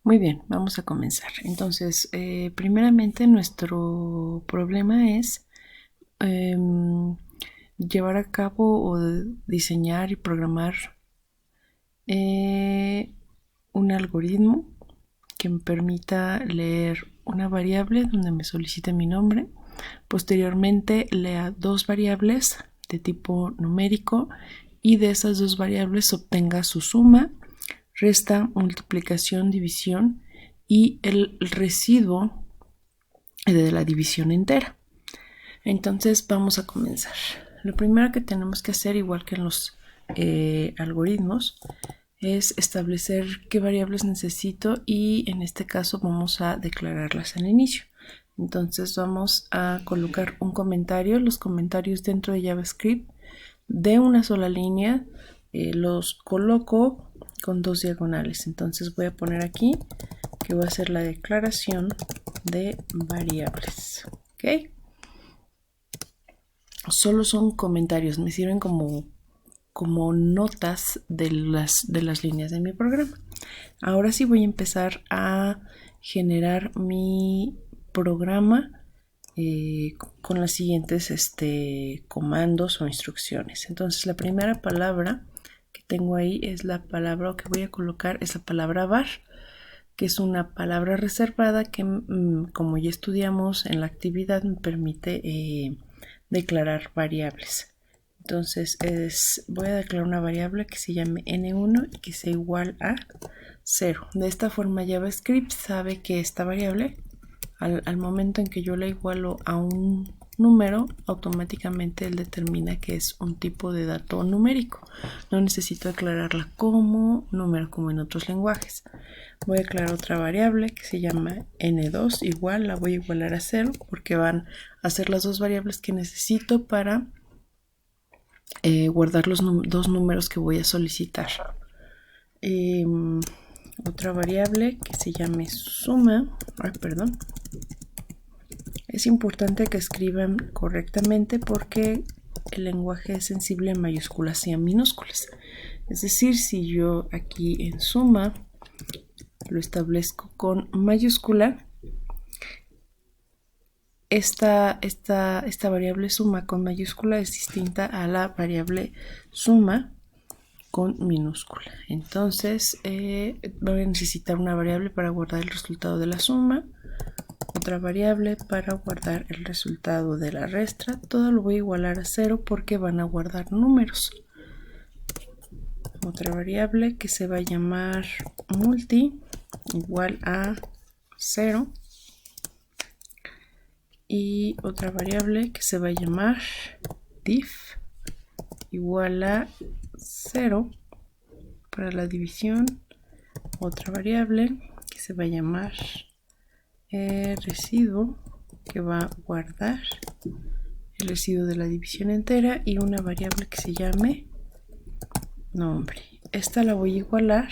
Muy bien, vamos a comenzar. Entonces, primeramente nuestro problema es llevar a cabo o diseñar y programar un algoritmo que me permita leer una variable donde me solicite mi nombre. Posteriormente lea dos variables de tipo numérico y de esas dos variables obtenga su suma, resta, multiplicación, división y el residuo de la división entera. Entonces vamos a comenzar. Lo primero que tenemos que hacer, igual que en los algoritmos, es establecer qué variables necesito y en este caso vamos a declararlas al inicio. Entonces vamos a colocar un comentario. Los comentarios dentro de JavaScript de una sola línea los coloco con dos diagonales. Entonces voy a poner aquí que voy a hacer la declaración de variables. ¿Ok? Solo son comentarios, me sirven como notas de las líneas de mi programa. Ahora sí voy a empezar a generar mi programa con las siguientes comandos o instrucciones. Entonces la primera palabra que tengo ahí es la palabra que voy a colocar, es la palabra var, que es una palabra reservada que como ya estudiamos en la actividad me permite declarar variables. Entonces voy a declarar una variable que se llame n1 y que sea igual a 0. De esta forma JavaScript sabe que esta variable, al momento en que yo la igualo a un número, automáticamente él determina que es un tipo de dato numérico. No necesito aclararla como número como en otros lenguajes. Voy a declarar otra variable que se llama n2 igual, la voy a igualar a 0 porque van a ser las dos variables que necesito para guardar los dos números que voy a solicitar. Otra variable que se llame suma. Perdón. Es importante que escriban correctamente porque el lenguaje es sensible a mayúsculas y a minúsculas. Es decir, si yo aquí en suma lo establezco con mayúscula, esta variable suma con mayúscula es distinta a la variable suma con minúscula. Entonces voy a necesitar una variable para guardar el resultado de la suma, otra variable para guardar el resultado de la resta. Todo lo voy a igualar a 0 porque van a guardar números. Otra variable que se va a llamar multi igual a 0 y otra variable que se va a llamar diff igual a 0 para la división. Otra variable que se va a llamar residuo, que va a guardar el residuo de la división entera, y una variable que se llame nombre. Esta la voy a igualar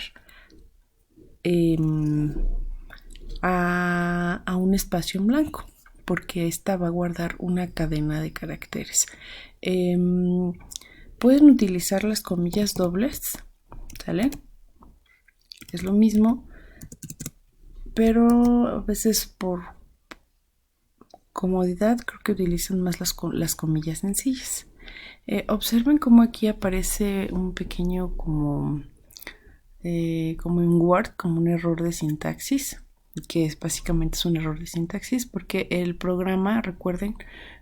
a un espacio en blanco porque esta va a guardar una cadena de caracteres. Pueden utilizar las comillas dobles, ¿sale? Es lo mismo, pero a veces por comodidad creo que utilizan más las comillas sencillas. Observen cómo aquí aparece un pequeño como en Word, como un error de sintaxis, que básicamente es un error de sintaxis porque el programa, recuerden,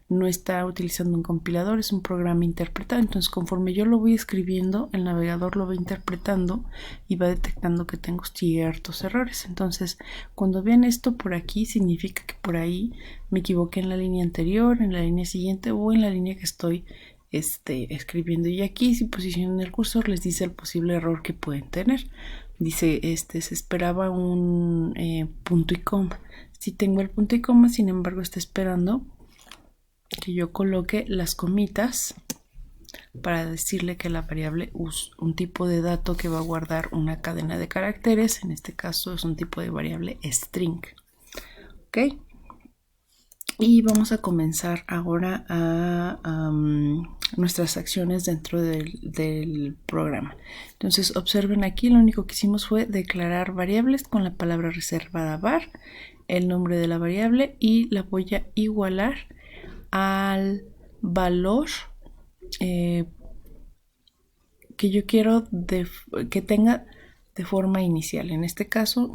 no está utilizando un compilador, es un programa interpretado. Entonces conforme yo lo voy escribiendo, el navegador lo va interpretando y va detectando que tengo ciertos errores. Entonces cuando vean esto por aquí, significa que por ahí me equivoqué en la línea anterior, en la línea siguiente o en la línea que estoy escribiendo. Y aquí, si posicionan el cursor, les dice el posible error que pueden tener. Dice se esperaba un punto y coma. Si tengo el punto y coma, sin embargo está esperando que yo coloque las comitas para decirle que la variable es un tipo de dato que va a guardar una cadena de caracteres. En este caso es un tipo de variable string. ¿Ok? Y vamos a comenzar ahora a nuestras acciones dentro del programa. Entonces observen aquí, lo único que hicimos fue declarar variables con la palabra reservada var, el nombre de la variable, y la voy a igualar al valor que yo quiero que tenga de forma inicial. En este caso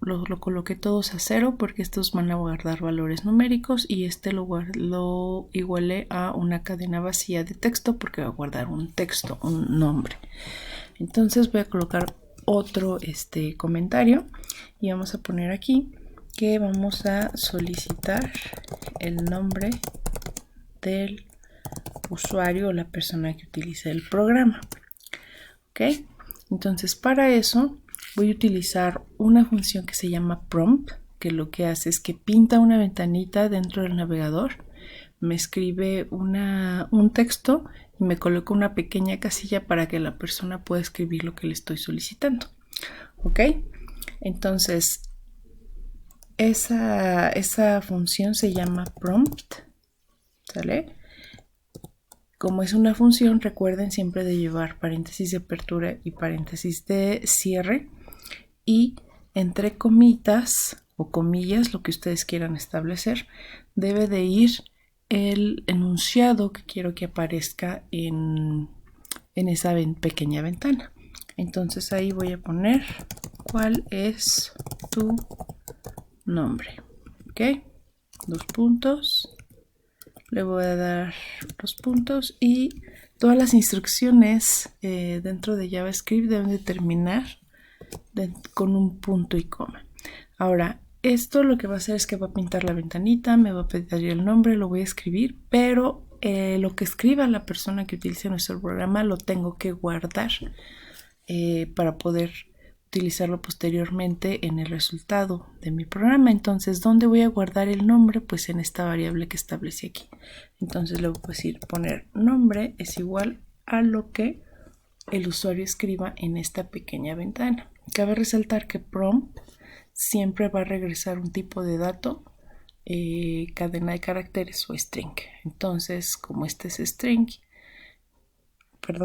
lo coloqué todos a 0 porque estos van a guardar valores numéricos, y este lo igualé a una cadena vacía de texto porque va a guardar un texto, un nombre. Entonces voy a colocar otro comentario y vamos a poner aquí que vamos a solicitar el nombre del usuario o la persona que utilice el programa. ¿Ok? Entonces para eso voy a utilizar una función que se llama prompt, que lo que hace es que pinta una ventanita dentro del navegador, me escribe un texto y me coloca una pequeña casilla para que la persona pueda escribir lo que le estoy solicitando. ¿Ok? Entonces esa función se llama prompt, ¿sale? Como es una función, recuerden siempre de llevar paréntesis de apertura y paréntesis de cierre, y entre comitas o comillas, lo que ustedes quieran establecer, debe de ir el enunciado que quiero que aparezca en esa pequeña ventana. Entonces ahí voy a poner cuál es tu nombre. ¿Ok? 2 puntos. Le voy a dar los puntos, y todas las instrucciones dentro de JavaScript deben de terminar con un punto y coma. Ahora, esto lo que va a hacer es que va a pintar la ventanita, me va a pedir el nombre, lo voy a escribir, pero lo que escriba la persona que utilice nuestro programa lo tengo que guardar para poder utilizarlo posteriormente en el resultado de mi programa. Entonces, ¿dónde voy a guardar el nombre? Pues en esta variable que establecí aquí. Entonces le voy a decir poner nombre es igual a lo que el usuario escriba en esta pequeña ventana. Cabe resaltar que prompt siempre va a regresar un tipo de dato, cadena de caracteres o string. Entonces, como este es string,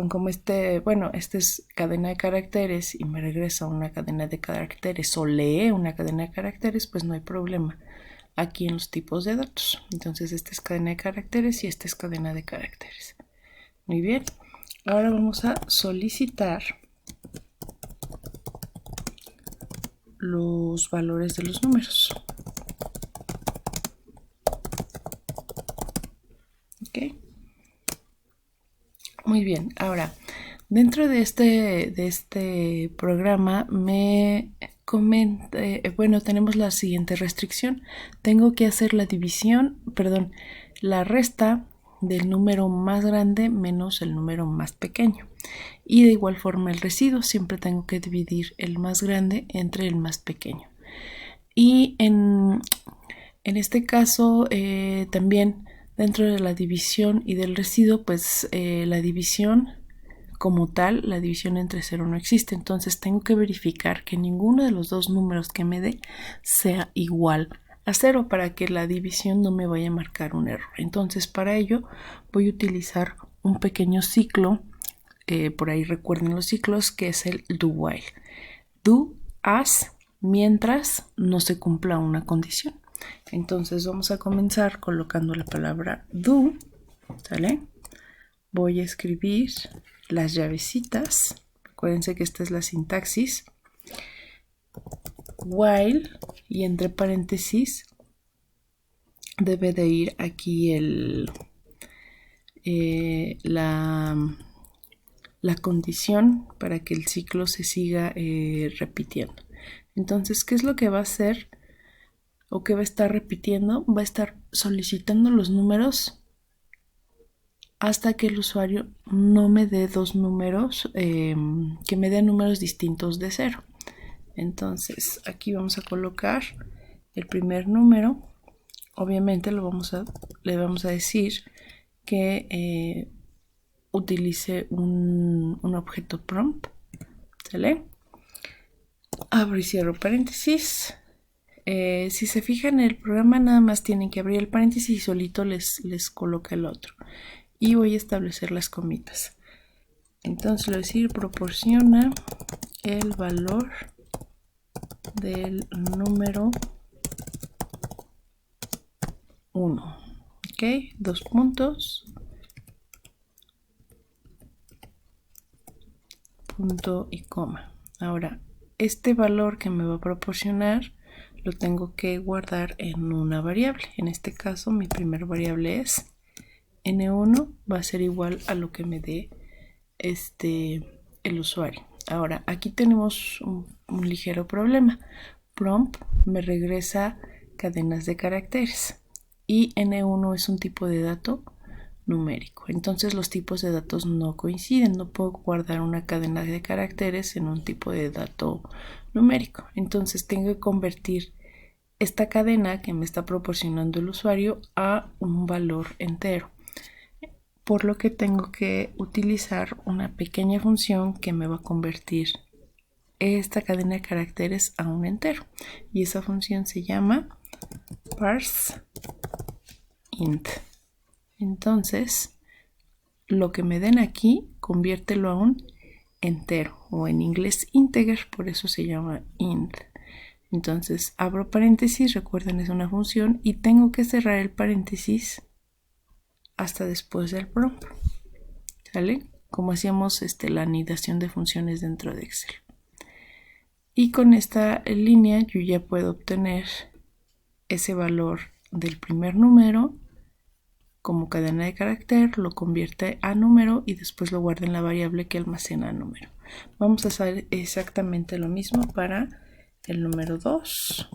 como este es cadena de caracteres y me regresa una cadena de caracteres o lee una cadena de caracteres, pues no hay problema aquí en los tipos de datos. Entonces esta es cadena de caracteres y esta es cadena de caracteres. Muy bien, ahora vamos a solicitar los valores de los números. Ok, muy bien. Ahora, dentro de este programa me comenta, tenemos la siguiente restricción. Tengo que hacer la resta del número más grande menos el número más pequeño. Y de igual forma el residuo, siempre tengo que dividir el más grande entre el más pequeño. Y en este caso también dentro de la división y del residuo, pues la división como tal, la división entre 0 no existe. Entonces tengo que verificar que ninguno de los dos números que me dé sea igual a 0 para que la división no me vaya a marcar un error. Entonces para ello voy a utilizar un pequeño ciclo, por ahí recuerden los ciclos, que es el do while. Do, haz, mientras no se cumpla una condición. Entonces vamos a comenzar colocando la palabra do, ¿sale? Voy a escribir las llavecitas. Acuérdense que esta es la sintaxis. While, y entre paréntesis debe de ir aquí la condición para que el ciclo se siga repitiendo. Entonces, ¿qué es lo que va a hacer o qué va a estar repitiendo? Va a estar solicitando los números hasta que el usuario no me dé dos números, que me dé números distintos de 0. Entonces aquí vamos a colocar el primer número. Obviamente le vamos a decir que utilice un objeto prompt, ¿sale? Abro y cierro paréntesis. Si se fijan en el programa, nada más tienen que abrir el paréntesis y solito les coloca el otro. Y voy a establecer las comitas. Entonces le voy a decir proporciona el valor del número 1. Ok, 2 puntos. Punto y coma. Ahora, este valor que me va a proporcionar lo tengo que guardar en una variable. En este caso, mi primera variable es n1, va a ser igual a lo que me dé el usuario. Ahora, aquí tenemos un ligero problema. Prompt me regresa cadenas de caracteres y n1 es un tipo de dato numérico. Entonces los tipos de datos no coinciden. No puedo guardar una cadena de caracteres en un tipo de dato numérico. Entonces tengo que convertir esta cadena que me está proporcionando el usuario a un valor entero. Por lo que tengo que utilizar una pequeña función que me va a convertir esta cadena de caracteres a un entero. Y esa función se llama parseInt. Entonces, lo que me den aquí, conviértelo a un entero, o en inglés integer, por eso se llama int. Entonces, abro paréntesis, recuerden es una función, y tengo que cerrar el paréntesis hasta después del prompt. ¿Sale? Como hacíamos la anidación de funciones dentro de Excel. Y con esta línea yo ya puedo obtener ese valor del primer número como cadena de carácter, lo convierte a número y después lo guarda en la variable que almacena número. Vamos a hacer exactamente lo mismo para el número 2.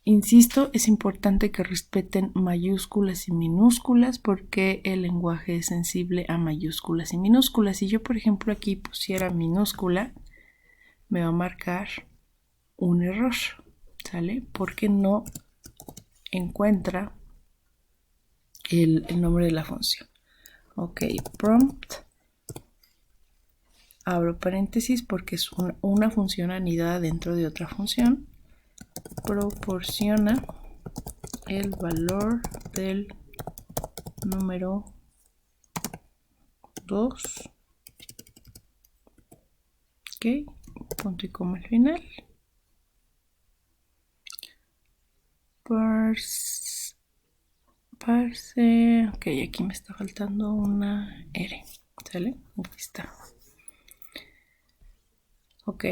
Insisto, es importante que respeten mayúsculas y minúsculas porque el lenguaje es sensible a mayúsculas y minúsculas. Si yo, por ejemplo, aquí pusiera minúscula, me va a marcar un error, ¿sale? Porque no encuentra el nombre de la función. Ok, prompt, abro paréntesis porque es una función anidada dentro de otra función. Proporciona el valor del número 2. Ok, punto y coma al final. Parse. Ok, aquí me está faltando una R. ¿Sale? Aquí está. Ok.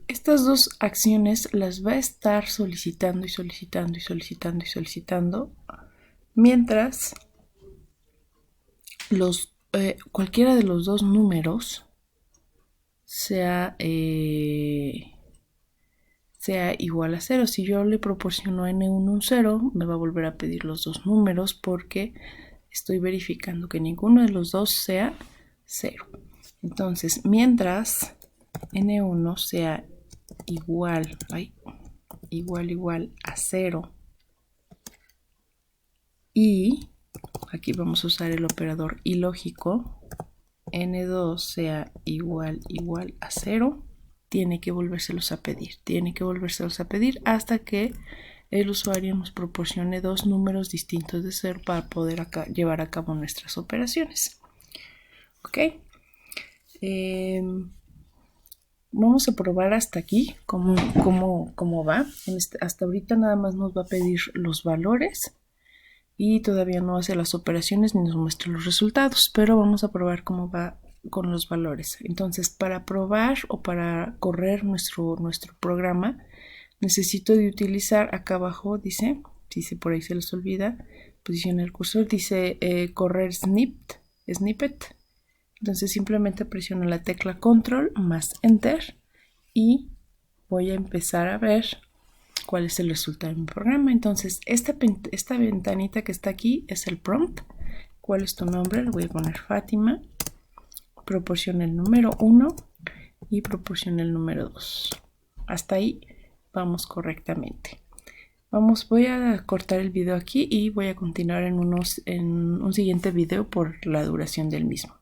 Estas dos acciones las va a estar solicitando y solicitando y solicitando y solicitando mientras cualquiera de los dos números sea igual a 0. Si yo le proporciono a n1 un 0, me va a volver a pedir los dos números porque estoy verificando que ninguno de los dos sea 0. Entonces, mientras n1 sea igual a 0 y aquí vamos a usar el operador ilógico, n2 sea igual a 0, tiene que volvérselos a pedir, hasta que el usuario nos proporcione dos números distintos de 0 para poder llevar a cabo nuestras operaciones. Ok, vamos a probar hasta aquí cómo va. Hasta ahorita nada más nos va a pedir los valores y todavía no hace las operaciones ni nos muestra los resultados, pero vamos a probar cómo va con los valores. Entonces, para probar o para correr nuestro programa, necesito de utilizar acá abajo, dice, si por ahí se les olvida, posiciona el cursor, dice correr snippet. Entonces simplemente presiono la tecla control más enter y voy a empezar a ver cuál es el resultado de mi programa. Entonces esta ventanita que está aquí es el prompt. ¿Cuál es tu nombre? Le voy a poner Fátima. Proporciona el número 1 y proporciona el número 2. Hasta ahí vamos correctamente. Voy a cortar el video aquí y voy a continuar en un siguiente video por la duración del mismo.